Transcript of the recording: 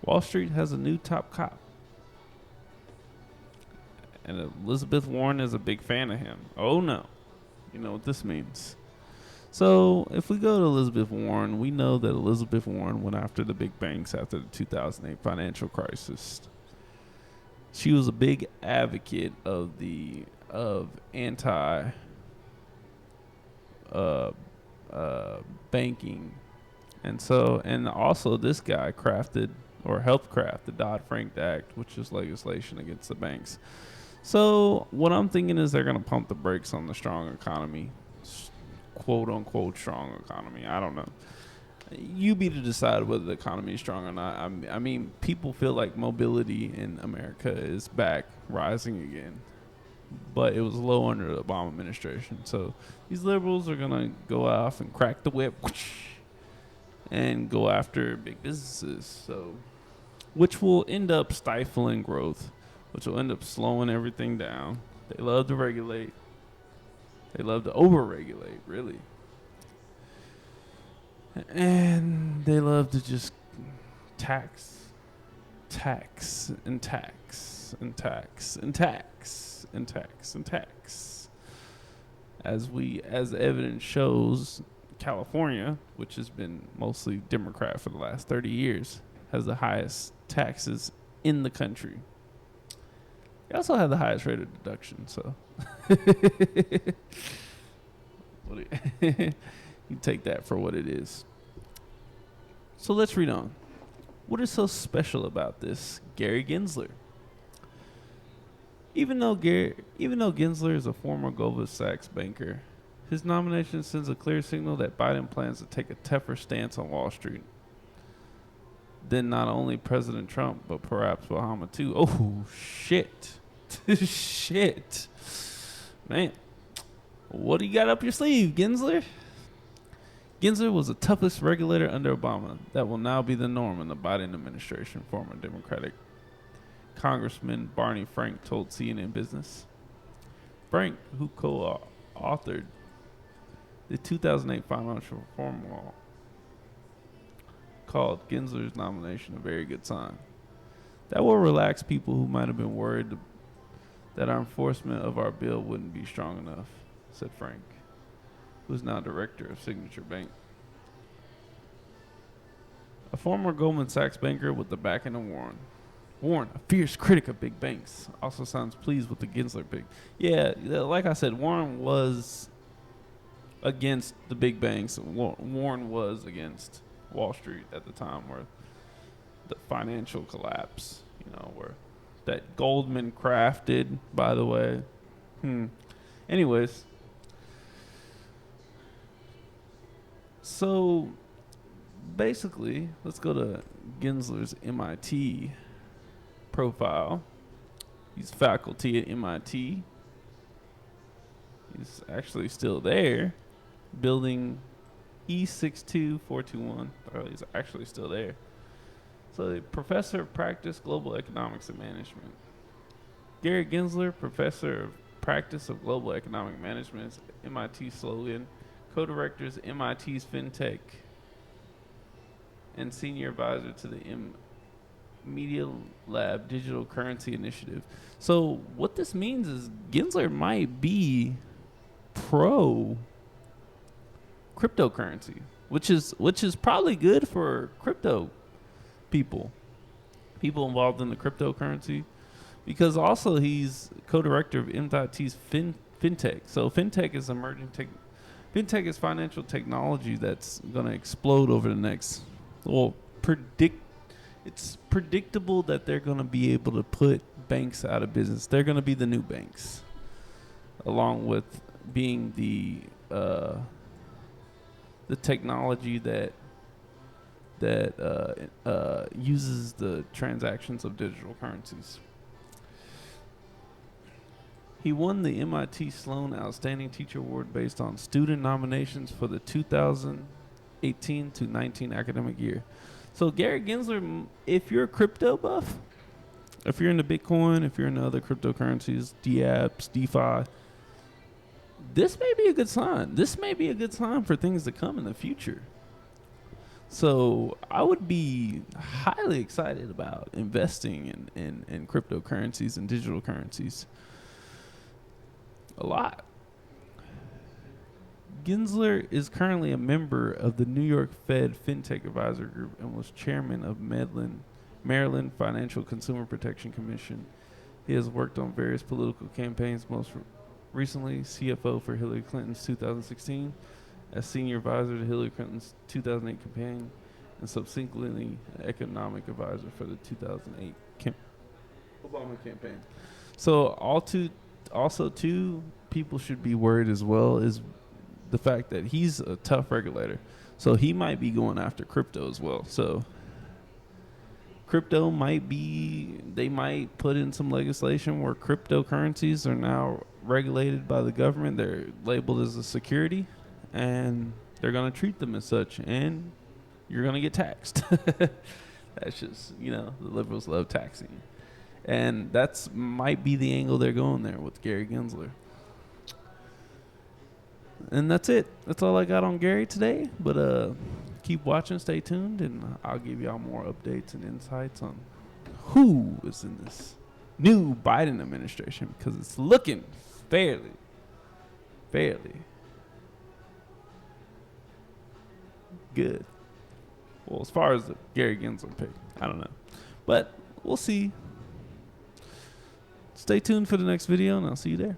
Wall Street has a new top cop. And Elizabeth Warren is a big fan of him. Oh no. You know what this means. So if we go to Elizabeth Warren, we know that Elizabeth Warren went after the big banks after the 2008 financial crisis. She was a big advocate of anti banking, and also this guy crafted or helped craft the Dodd-Frank Act, which is legislation against the banks. So what I'm thinking is they're going to pump the brakes on the strong economy, quote unquote strong economy. I don't know. You be to decide whether the economy is strong or not. I mean, people feel like mobility in America is back, rising again, but it was low under the Obama administration. So these liberals are gonna go off and crack the whip and go after big businesses. So, which will end up stifling growth, which will end up slowing everything down. They love to regulate. They love to over-regulate, really. And they love to just tax, and tax, and tax, and tax, and tax, and tax. As evidence shows, California, which has been mostly Democrat for the last 30 years, has the highest taxes in the country. They also have the highest rate of deduction, so you take that for what it is. So let's read on. What is so special about this Gary Gensler? Even though Gensler is a former Goldman Sachs banker, his nomination sends a clear signal that Biden plans to take a tougher stance on Wall Street than not only President Trump, but perhaps Bahama too. Oh, shit. Shit. Man. What do you got up your sleeve, Gensler? Gensler was the toughest regulator under Obama. That will now be the norm in the Biden administration, former Democratic Congressman Barney Frank told CNN Business. Frank, who co-authored the 2008 financial reform law, called Gensler's nomination a very good sign. That will relax people who might have been worried that our enforcement of our bill wouldn't be strong enough, said Frank, who's now director of Signature Bank. A former Goldman Sachs banker with the backing of Warren. Warren, a fierce critic of big banks, also sounds pleased with the Gensler pick. Yeah, like I said, Warren was against the big banks. Warren was against Wall Street at the time, where the financial collapse, where that Goldman crafted, by the way. Anyways, so basically, let's go to Gensler's MIT profile. He's faculty at MIT. He's actually still there, building E62421. He's actually still there. So, professor of practice, global economics and management. Gary Gensler, professor of practice of global economic management, is MIT slogan. Co-directors MIT's FinTech and senior advisor to the Media Lab Digital Currency Initiative. So what this means is Gensler might be pro cryptocurrency, which is probably good for crypto people involved in the cryptocurrency, because also he's co-director of MIT's FinTech. So FinTech is emerging FinTech is financial technology that's going to explode over the next. It's predictable that they're going to be able to put banks out of business. They're going to be the new banks, along with being the technology that uses the transactions of digital currencies. He won the MIT Sloan Outstanding Teacher Award based on student nominations for the 2018 to 19 academic year. So Gary Gensler, if you're a crypto buff, if you're into Bitcoin, if you're into other cryptocurrencies, DApps, DeFi, this may be a good sign. This may be a good sign for things to come in the future. So I would be highly excited about investing in cryptocurrencies and digital currencies. A lot. Gensler is currently a member of the New York Fed FinTech Advisor Group and was chairman of Maryland Financial Consumer Protection Commission. He has worked on various political campaigns, most recently CFO for Hillary Clinton's 2016, as senior advisor to Hillary Clinton's 2008 campaign, and subsequently economic advisor for the 2008 Obama campaign. So also two people should be worried as well is the fact that he's a tough regulator. So he might be going after crypto as well. So crypto they might put in some legislation where cryptocurrencies are now regulated by the government. They're labeled as a security and they're going to treat them as such, and you're going to get taxed. That's just, the liberals love taxing. And that's might be the angle they're going there with Gary Gensler. And that's it. That's all I got on Gary today. But keep watching, stay tuned, and I'll give y'all more updates and insights on who is in this new Biden administration, because it's looking fairly good. Well, as far as the Gary Gensler pick, I don't know. But we'll see. Stay tuned for the next video, and I'll see you there.